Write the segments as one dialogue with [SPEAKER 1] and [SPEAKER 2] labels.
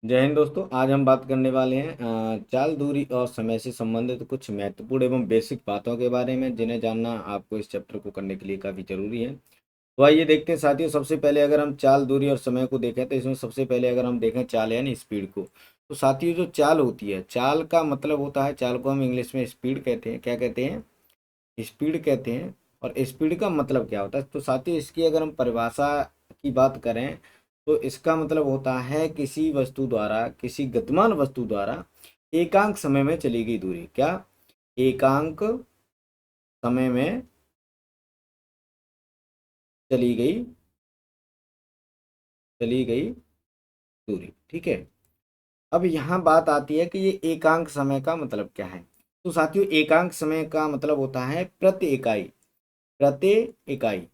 [SPEAKER 1] जय हिंद दोस्तों। आज हम बात करने वाले हैं चाल, दूरी और समय से संबंधित कुछ महत्वपूर्ण एवं बेसिक बातों के बारे में, जिन्हें जानना आपको इस चैप्टर को करने के लिए काफ़ी ज़रूरी है। तो आइए देखते हैं साथियों। सबसे पहले अगर हम चाल, दूरी और समय को देखें तो इसमें सबसे पहले अगर हम देखें चाल यानी स्पीड को, तो साथियों जो चाल होती है, चाल का मतलब होता है, चाल को हम इंग्लिश में स्पीड कहते हैं। क्या कहते हैं? स्पीड कहते हैं। और स्पीड का मतलब क्या होता है? तो साथियों इसकी अगर हम परिभाषा की बात करें तो इसका मतलब होता है किसी वस्तु द्वारा, किसी गतिमान वस्तु द्वारा एकांक समय में चली गई दूरी। क्या? एकांक समय में चली गई चली गई दूरी। ठीक है। अब यहाँ बात आती है कि ये एकांक समय का मतलब क्या है। तो साथियों एकांक समय का मतलब होता है प्रति इकाई, प्रति इकाई,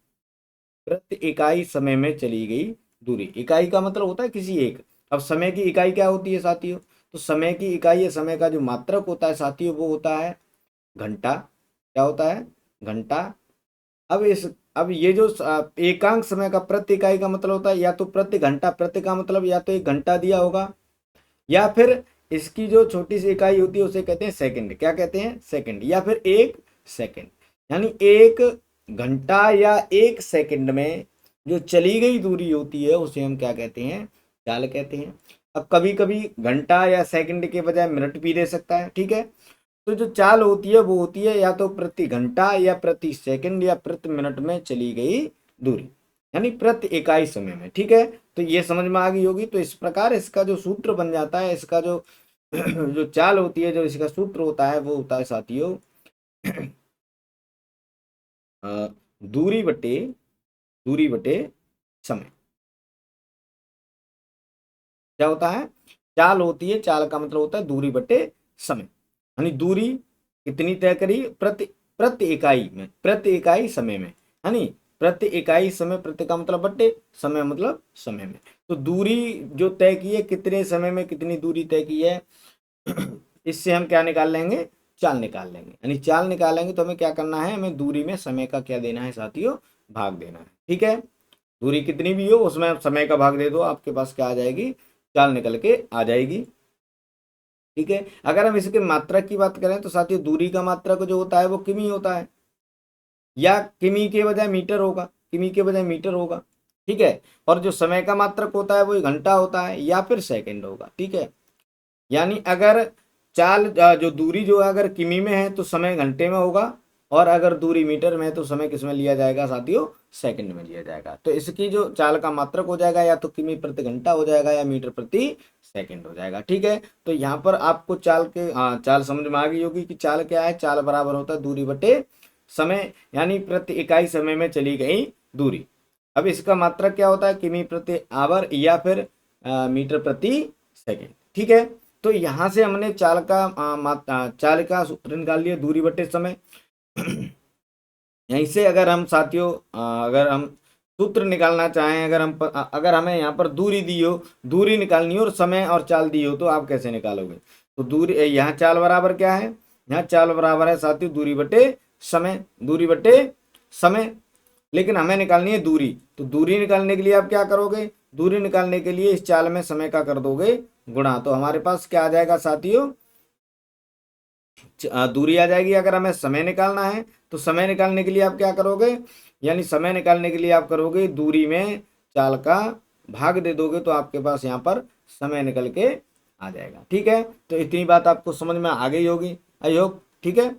[SPEAKER 1] प्रति इकाई समय में चली गई दूरी। इकाई का मतलब होता है किसी एक। अब समय की इकाई क्या होती है साथियों? तो समय की इकाई या समय का जो मात्रक होता है साथियों, वो होता है घंटा। क्या होता है? घंटा। अब ये जो एकांक समय का प्रति इकाई का मतलब होता है, या तो प्रति घंटा, प्रति का मतलब या तो एक घंटा दिया होगा, या फिर इसकी जो छोटी सी इकाई होती है उसे कहते हैं सेकंड। क्या कहते हैं? सेकंड। या फिर एक सेकंड। यानी एक घंटा या एक सेकंड में जो चली गई दूरी होती है उसे हम क्या कहते हैं? चाल कहते हैं। अब कभी कभी घंटा या सेकंड के बजाय मिनट भी दे सकता है। ठीक है। तो जो चाल होती है वो होती है या तो प्रति घंटा या प्रति सेकंड या प्रति मिनट में चली गई दूरी, यानी प्रति इकाई समय में। ठीक है। तो ये समझ में आ गई होगी। तो इस प्रकार इसका जो सूत्र बन जाता है, इसका जो जो चाल होती है, जो इसका सूत्र होता है वो होता है साथियों अ, दूरी बटे दूरी बटे समय। क्या होता है? चाल होती है, चाल का मतलब होता है दूरी बटे समय। यानी दूरी कितनी तय करी प्रति प्रति इकाई में, प्रति इकाई समय में। यानी प्रति इकाई समय, प्रति का मतलब बटे, समय मतलब समय में। तो दूरी जो तय की है, कितने समय में कितनी दूरी तय की है, इससे हम क्या निकाल लेंगे? चाल निकाल लेंगे। यानी चाल निकालेंगे तो हमें क्या करना है? हमें दूरी में समय का क्या देना है साथियों? भाग देना है। ठीक है। दूरी कितनी भी हो उसमें आप समय का भाग दे दो, आपके पास क्या आ जाएगी? चाल निकल के आ जाएगी। ठीक है। अगर हम इसके मात्रक की बात करें तो साथियों दूरी का मात्रक जो होता है वो किमी होता है, या किमी के बजाय मीटर होगा, किमी के बजाय मीटर होगा। ठीक है। और जो समय का मात्रक होता है वो घंटा होता है या फिर सेकंड होगा। ठीक है। यानी अगर चाल जो दूरी जो है अगर किमी में है तो समय घंटे में होगा, और अगर दूरी मीटर में है तो समय किस में लिया जाएगा साथियों? सेकंड में लिया जाएगा। तो इसकी जो चाल का मात्रक हो जाएगा या तो किमी प्रति घंटा हो जाएगा या मीटर प्रति सेकंड हो जाएगा। ठीक है। तो यहाँ पर आपको चाल के चाल समझ में आ गई होगी कि चाल क्या है। चाल बराबर होता है दूरी बटे समय, यानी प्रति इकाई समय में चली गई दूरी। अब इसका मात्रक क्या होता है? किमी प्रति आवर या फिर मीटर प्रति सेकंड। ठीक है। तो यहां से हमने चाल का सूत्र निकाल लिया, दूरी बटे समय। यहीं से अगर हम साथियों अगर हम सूत्र निकालना चाहें, अगर हमें यहाँ पर दूरी दी हो, दूरी निकालनी हो और समय और चाल दी हो, तो आप कैसे निकालोगे? तो दूरी यहाँ चाल बराबर क्या है? यहाँ चाल बराबर है साथियों दूरी बटे समय, दूरी बटे समय। लेकिन हमें निकालनी है दूरी। तो दूरी निकालने के लिए आप क्या करोगे? दूरी निकालने के लिए इस चाल में समय का कर दोगे गुणा। तो हमारे पास क्या आ जाएगा साथियों? दूरी आ जाएगी। अगर हमें समय निकालना है तो समय निकालने के लिए आप क्या करोगे? यानी समय निकालने के लिए आप करोगे दूरी में चाल का भाग दे दोगे, तो आपके पास यहाँ पर समय निकल के आ जाएगा। ठीक है। तो इतनी बात आपको समझ में आ गई होगी, आई होप। ठीक है।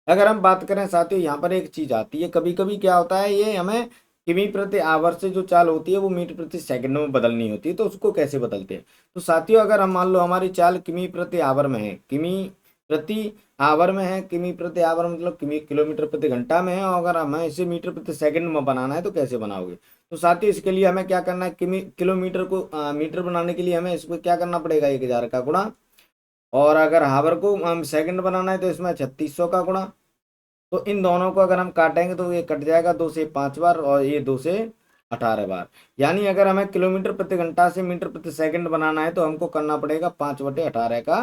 [SPEAKER 1] अगर हम बात करें साथियों, यहाँ पर एक चीज आती है, कभी कभी क्या होता है, ये हमें किमी प्रति आवर से जो चाल होती है वो मीटर प्रति सेकंड में बदलनी होती है। तो उसको कैसे बदलते हैं? तो साथियों अगर हम मान लो हमारी चाल किमी प्रति आवर में है, किमी प्रति आवर में है, किमी प्रति आवर मतलब किमी किलोमीटर प्रति घंटा में है, और अगर हमें इसे मीटर प्रति सेकंड में बनाना है तो कैसे बनाओगे? तो साथियों इसके लिए हमें क्या करना है? किमी किलोमीटर को मीटर बनाने के लिए हमें इसको क्या करना पड़ेगा? 1000 का गुणा। और अगर हावर को हम सेकंड बनाना है तो इसमें 3600 का गुणा। तो इन दोनों को अगर हम काटेंगे तो ये कट जाएगा 2 से 5 बार और ये 2 से 18 बार। यानी अगर हमें किलोमीटर प्रति घंटा से मीटर प्रति सेकंड बनाना है तो हमको करना पड़ेगा 5/18 का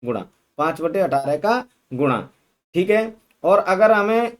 [SPEAKER 1] गुणा, 5/18 का गुणा। ठीक है। और अगर हमें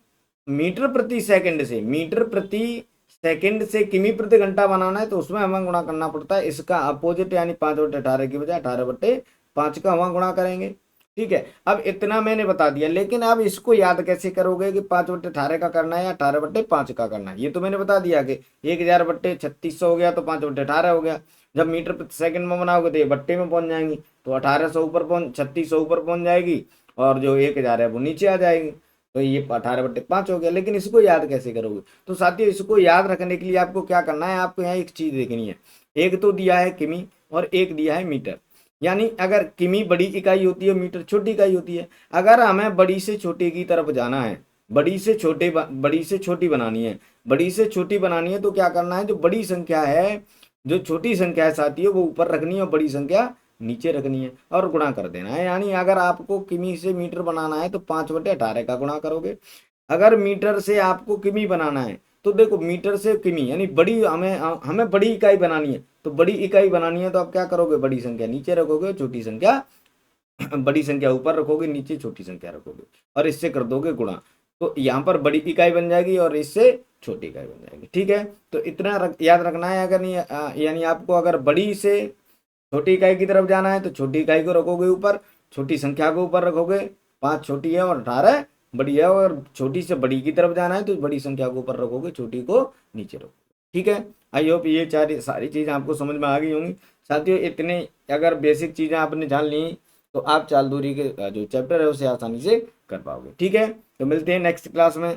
[SPEAKER 1] मीटर प्रति सेकंड से किमी प्रति घंटा बनाना है तो उसमें हमें गुणा करना पड़ता है इसका अपोजिट, यानी 5/18 की बजाय 18/5 का हम गुणा करेंगे। ठीक है, अब इतना मैंने बता दिया, लेकिन अब इसको याद कैसे करोगे कि 5/18 का करना है या 18/5 का करना है? ये तो मैंने बता दिया कि 1000/3600 हो गया तो 5/18 हो गया। जब मीटर प्रति सेकंड में बनाओगे तो ये बट्टे में पहुंच जाएंगी, तो 1800 ऊपर पहुंच 3600 ऊपर पहुंच जाएगी और जो 1000 है वो नीचे आ जाएगी, तो ये 18/5 हो गया। लेकिन इसको याद कैसे करोगे? तो साथियों इसको याद रखने के लिए आपको क्या करना है, आपको यहाँ एक चीज देखनी है। एक तो दिया है किमी और एक दिया है मीटर, यानी अगर किमी बड़ी इकाई होती है, मीटर छोटी इकाई होती है। अगर हमें बड़ी से छोटे की तरफ जाना है, बड़ी से छोटी बनानी है, बड़ी से छोटी बनानी है तो क्या करना है, जो बड़ी संख्या है, जो छोटी संख्या है साथियों वो ऊपर रखनी है और बड़ी संख्या नीचे रखनी है और गुणा कर देना है। यानी अगर आपको किमी से मीटर बनाना है तो 5/18 का गुणा करोगे। अगर मीटर से आपको किमी बनाना है तो देखो मीटर से किमी यानी बड़ी हमें हमें बड़ी इकाई बनानी है, तो बड़ी इकाई बनानी है तो आप क्या करोगे, बड़ी संख्या नीचे रखोगे, छोटी संख्या बड़ी संख्या ऊपर रखोगे, नीचे छोटी संख्या रखोगे और इससे कर दोगे गुणा, तो यहाँ पर बड़ी इकाई बन जाएगी और इससे छोटी इकाई बन जाएगी। ठीक है, तो इतना याद रखना है। अगर नहीं यानी आपको अगर बड़ी से छोटी इकाई की तरफ जाना है तो छोटी इकाई को रखोगे ऊपर, छोटी संख्या को ऊपर रखोगे, 5 छोटी है और 18 बड़ी है, और छोटी से बड़ी की तरफ जाना है तो बड़ी संख्या को ऊपर रखोगे, छोटी को नीचे रखोगे। ठीक है, आई होप ये सारी चीज़ें आपको समझ में आ गई होंगी। साथियों इतने अगर बेसिक चीज़ें आपने जान ली तो आप चाल दूरी के जो चैप्टर है उसे आसानी से कर पाओगे। ठीक है, तो मिलते हैं नेक्स्ट क्लास में।